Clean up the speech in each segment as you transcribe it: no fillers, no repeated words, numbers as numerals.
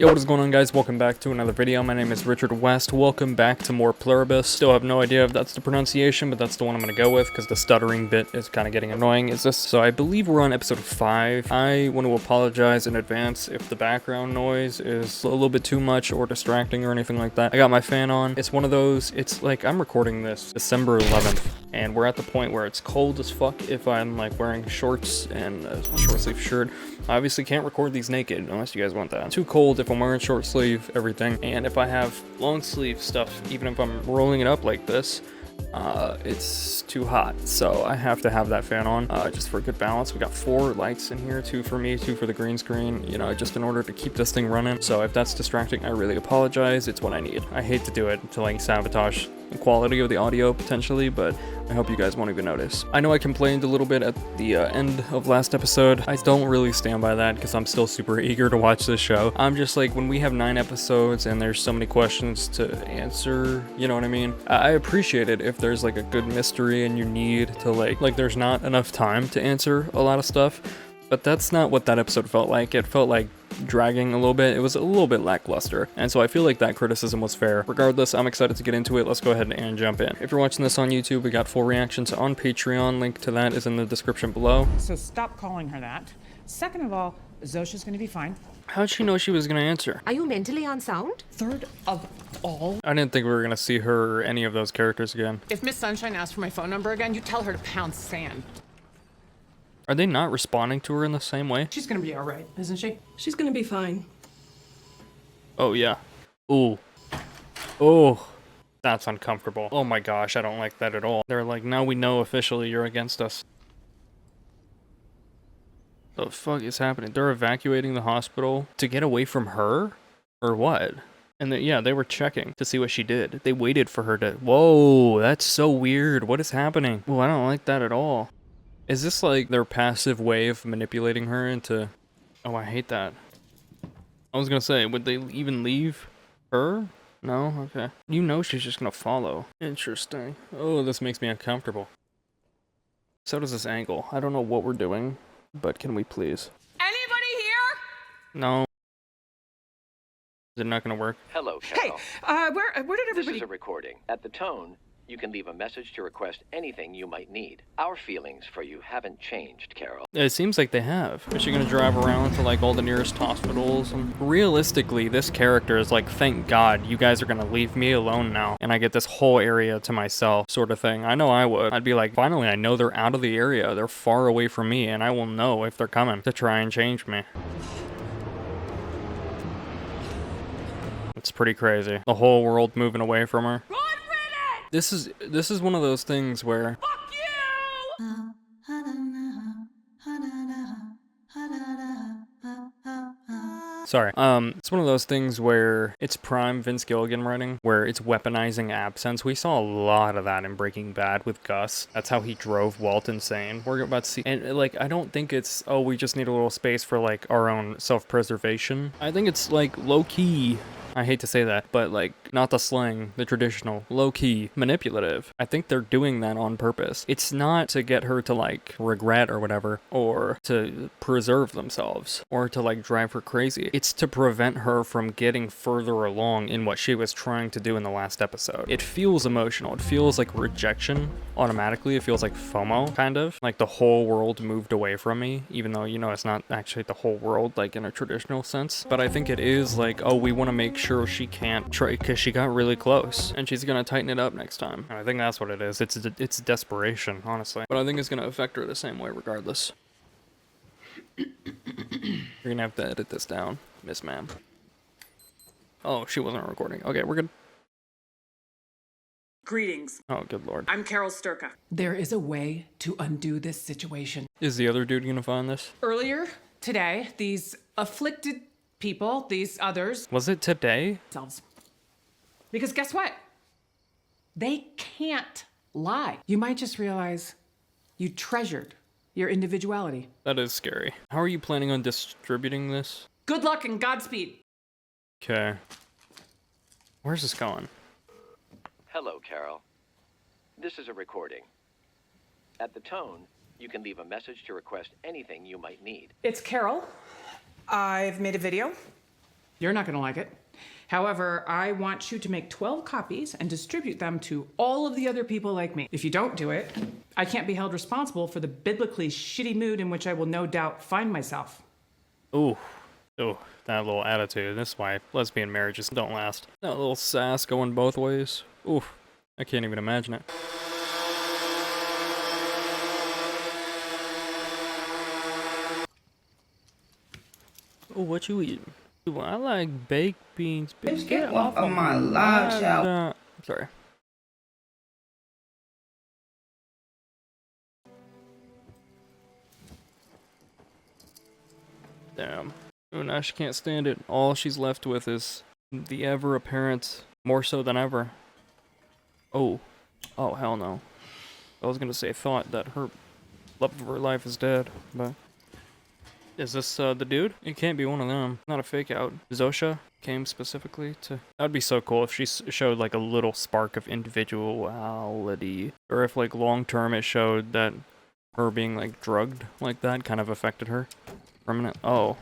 Yo, what is going on, guys? Welcome back to another video. My name is Richard West. Welcome back to more Pluribus. Still have no idea if that's the pronunciation, but that's the one I'm going to go with because the stuttering bit is kind of getting annoying. So I believe we're on episode 5. I want to apologize in advance if the background noise is a little bit too much or distracting or anything like that. I got my fan on. It's one of those, it's like I'm recording this December 11th. And we're at the point where it's cold as fuck if I'm like wearing shorts and a short sleeve shirt. I obviously can't record these naked unless you guys want that. Too cold if I'm wearing short sleeve, everything. And if I have long sleeve stuff, even if I'm rolling it up like this, it's too hot. So I have to have that fan on just for a good balance. We got 4 lights in here, 2 for me, 2 for the green screen, you know, just in order to keep this thing running. So if that's distracting, I really apologize. It's what I need. I hate to do it to like sabotage the quality of the audio potentially, but I hope you guys won't even notice. I know I complained a little bit at the end of last episode. I don't really stand by that because I'm still super eager to watch this show. I'm just like, when we have 9 episodes and there's so many questions to answer, you know what I mean? I appreciate it if there's like a good mystery and you need to like there's not enough time to answer a lot of stuff. But that's not what that episode felt like. It felt like dragging a little bit. It was a little bit lackluster. And so I feel like that criticism was fair. Regardless, I'm excited to get into it. Let's go ahead and jump in. If you're watching this on YouTube, we got full reactions on Patreon. Link to that is in the description below. So stop calling her that. Second of all, Zosha's gonna be fine. How'd she know she was gonna answer? Are you mentally unsound? Third of all, I didn't think we were gonna see her or any of those characters again. if Miss Sunshine asks for my phone number again, you tell her to pound sand. Are they not responding to her in the same way? She's gonna be all right, isn't she? She's gonna be fine. Oh, yeah. Ooh. Oh. That's uncomfortable. Oh my gosh, I don't like that at all. They're like, now we know officially you're against us. The fuck is happening? They're evacuating the hospital to get away from her? Or what? And yeah, they were checking to see what she did. They waited for her to... Whoa, that's so weird. What is happening? Oh, I don't like that at all. Is this like their passive way of manipulating her into... Oh, I hate that. I was gonna say, would they even leave her? No? Okay. You know she's just gonna follow. Interesting. Oh, this makes me uncomfortable. So does this angle. I don't know what we're doing, but can we please? Anybody here? No. Is it not gonna work? Hello, Hey, Carol. where did This everybody... is a recording. At the tone, you can leave a message to request anything you might need. Our feelings for you haven't changed, Carol. It seems like they have. Is she gonna drive around to like all the nearest hospitals? And realistically, this character is like, thank God you guys are gonna leave me alone now, and I get this whole area to myself, sort of thing. I know I would. I'd be like, finally, I know they're out of the area. They're far away from me, and I will know if they're coming to try and change me. It's pretty crazy. The whole world moving away from her. This is one of those things where Fuck you! sorry. It's one of those things where it's prime Vince Gilligan writing, where it's weaponizing absence. We saw a lot of that in Breaking Bad with Gus. That's how he drove Walt insane. We're about to see, and like, I don't think it's, oh, we just need a little space for like our own self-preservation. I think it's like low-key, I hate to say that, but like, not the slang, the traditional, low-key, manipulative. I think they're doing that on purpose. It's not to get her to like regret or whatever, or to preserve themselves, or to like drive her crazy. It's to prevent her from getting further along in what she was trying to do in the last episode. It feels emotional. It feels like rejection automatically. It feels like FOMO, kind of. Like the whole world moved away from me, even though, you know, it's not actually the whole world, like in a traditional sense. But I think it is like, oh, we want to make sure she can't try, because she got really close and she's gonna tighten it up next time. And I think that's what it is. It's desperation, honestly, but I think it's gonna affect her the same way regardless. You're gonna have to edit this down, Miss Ma'am. Oh, she wasn't recording. Okay, we're good. Greetings. Oh, good lord. I'm Carol Sturka. There is a way to undo this situation. Is the other dude gonna find this? Earlier today, these afflicted people, these others, Was it today? themselves. Because guess what? They can't lie. You might just realize you treasured your individuality. That is scary. How are you planning on distributing this? Good luck and Godspeed. Okay. Where's this going? Hello, Carol. This is a recording. At the tone, you can leave a message to request anything you might need. It's Carol. I've made a video. You're not gonna like it. However, I want you to make 12 copies and distribute them to all of the other people like me. If you don't do it, I can't be held responsible for the biblically shitty mood in which I will no doubt find myself. Ooh. Ooh, that little attitude. That's why lesbian marriages don't last. That little sass going both ways. Ooh, I can't even imagine it. Oh, what you eating? Ooh, I like baked beans. Bitch, get off of my live, child. Sorry. Damn. Oh, now she can't stand it. All she's left with is the ever apparent, more so than ever. Oh. Oh, hell no. I was gonna say thought that her love of her life is dead, but... Is this, the dude? It can't be one of them. Not a fake out. Zosha came specifically to... That'd be so cool if she showed, like, a little spark of individuality. Or if, like, long-term it showed that her being, like, drugged like that kind of affected her for a minute. Oh.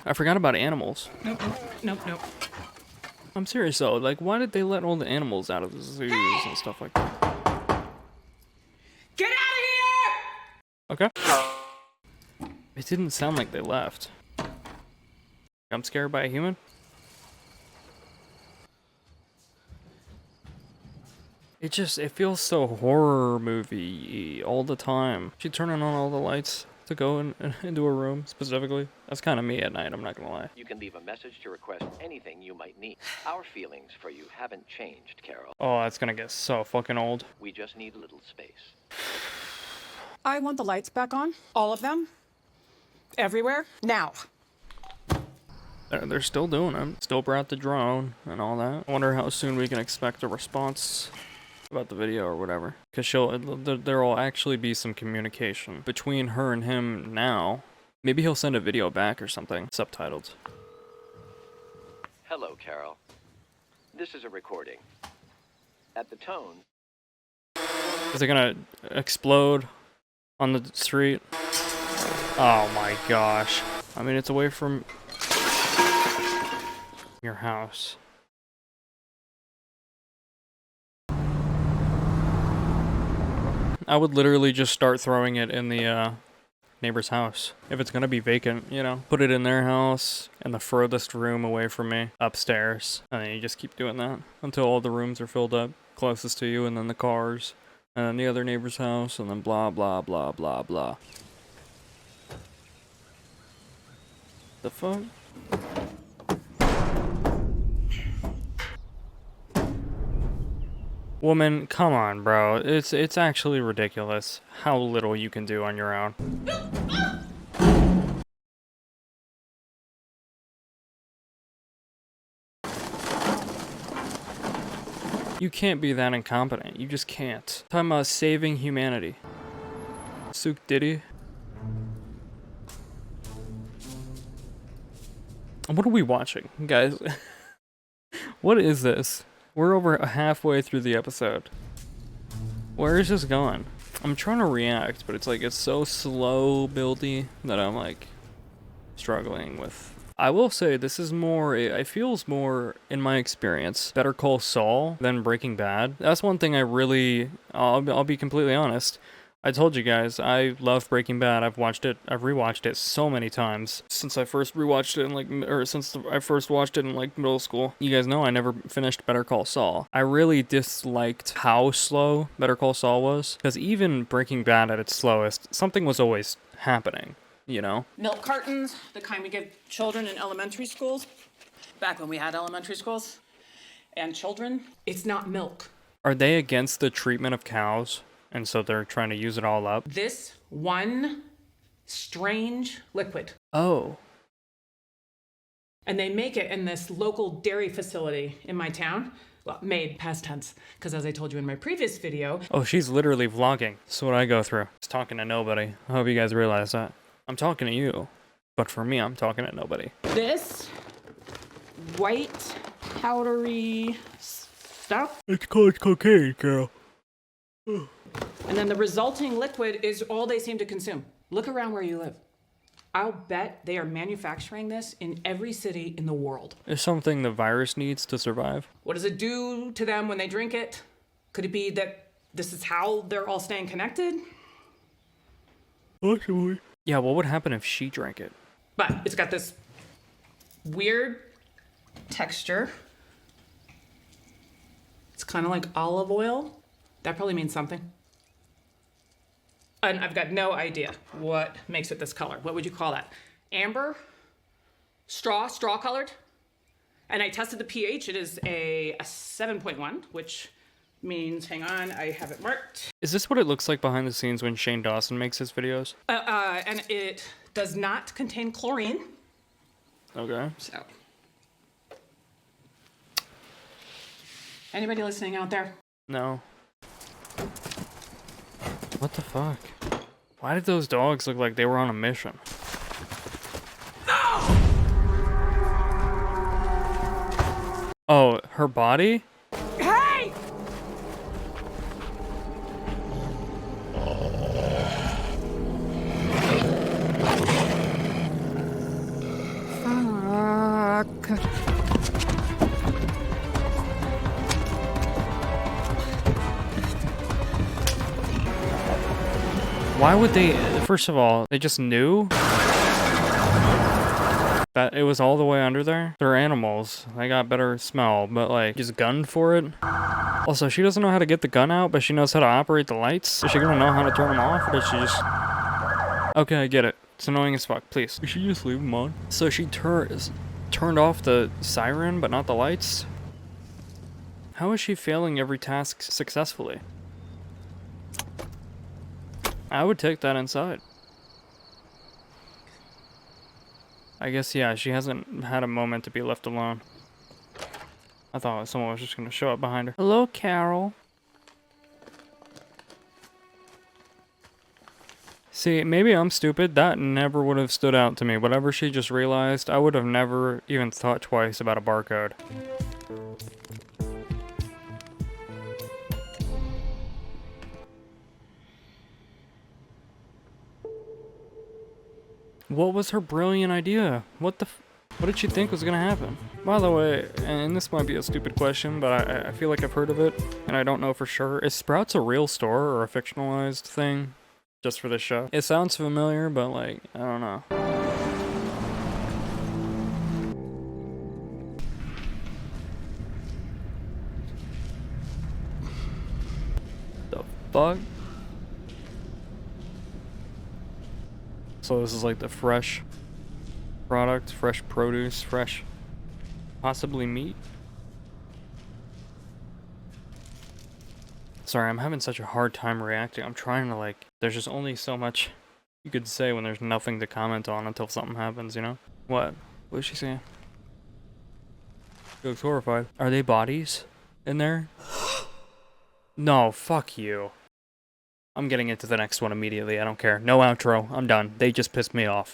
I forgot about animals. Nope. I'm serious though, like, why did they let all the animals out of the zoos and stuff like that? Get out of here! Okay. It didn't sound like they left. I'm scared by a human? It feels so horror movie all the time. She turning on all the lights to go into a room specifically. That's kind of me at night, I'm not gonna lie. You can leave a message to request anything you might need. Our feelings for you haven't changed, Carol. Oh, that's gonna get so fucking old. We just need a little space. I want the lights back on. All of them. Everywhere. Now. They're still doing them. Still brought the drone and all that. I wonder how soon we can expect a response about the video or whatever. Because there'll actually be some communication between her and him now. Maybe he'll send a video back or something, subtitled. Hello, Carol. This is a recording. At the tone... Is it gonna explode on the street? Oh my gosh. I mean, it's away from your house. I would literally just start throwing it in the neighbor's house. If it's gonna be vacant, you know, put it in their house in the furthest room away from me, upstairs. And then you just keep doing that until all the rooms are filled up closest to you, and then the cars, and then the other neighbor's house, and then blah blah blah blah blah. The fuck? Woman, come on, bro. It's actually ridiculous how little you can do on your own. You can't be that incompetent. You just can't. Talking about saving humanity. Sook Diddy. What are we watching, guys? What is this? We're over halfway through the episode. Where is this going? I'm trying to react, but it's so slow buildy that I'm like struggling with. I will say this is more, it feels more, in my experience, Better Call Saul than Breaking Bad. That's one thing I really, I'll be completely honest. I told you guys, I love Breaking Bad. I've rewatched it so many times since I first rewatched it since I first watched it in middle school. You guys know I never finished Better Call Saul. I really disliked how slow Better Call Saul was, because even Breaking Bad at its slowest, something was always happening, you know? Milk cartons, the kind we give children in elementary schools, back when we had elementary schools, and children. It's not milk. Are they against the treatment of cows? And so they're trying to use it all up? This one strange liquid. Oh. And they make it in this local dairy facility in my town. Well, made, past tense. Because as I told you in my previous video... Oh, she's literally vlogging. That's what I go through. Just talking to nobody. I hope you guys realize that. I'm talking to you. But for me, I'm talking to nobody. This white, powdery stuff. It's called cocaine, girl. And then the resulting liquid is all they seem to consume. Look around where you live. I'll bet they are manufacturing this in every city in the world. Is something the virus needs to survive? What does it do to them when they drink it? Could it be that this is how they're all staying connected? Possibly. Yeah, what would happen if she drank it? But it's got this weird texture. It's kind of like olive oil. That probably means something. And I've got no idea what makes it this color. What would you call that? Amber? Straw colored? And I tested the pH. It is a 7.1, which means, hang on, I have it marked. Is this what it looks like behind the scenes when Shane Dawson makes his videos? And it does not contain chlorine. Okay. So, anybody listening out there? No. What the fuck? Why did those dogs look like they were on a mission? No! Oh, her body? Hey! Fuck. Why would they, first of all, they just knew that it was all the way under there? They're animals. They got better smell, but like, just gunned for it? Also, she doesn't know how to get the gun out, but she knows how to operate the lights. Is she gonna know how to turn them off, or does she just... Okay, I get it. It's annoying as fuck, please. We should just leave them on. So she turned off the siren, but not the lights? How is she failing every task successfully? I would take that inside. I guess, yeah, she hasn't had a moment to be left alone. I thought someone was just gonna show up behind her. Hello, Carol. See, maybe I'm stupid. That never would have stood out to me. Whatever she just realized, I would have never even thought twice about a barcode. What was her brilliant idea? What did she think was gonna happen? By the way, and this might be a stupid question, but I feel like I've heard of it, and I don't know for sure. Is Sprouts a real store or a fictionalized thing? Just for this show? It sounds familiar, but like, I don't know. The fuck? So this is like the fresh product, fresh produce, fresh, possibly meat? Sorry, I'm having such a hard time reacting. I'm trying to like, there's just only so much you could say when there's nothing to comment on until something happens, you know? What? What is she saying? She looks horrified. Are they bodies in there? No, fuck you. I'm getting into the next one immediately. I don't care. No outro. I'm done. They just pissed me off.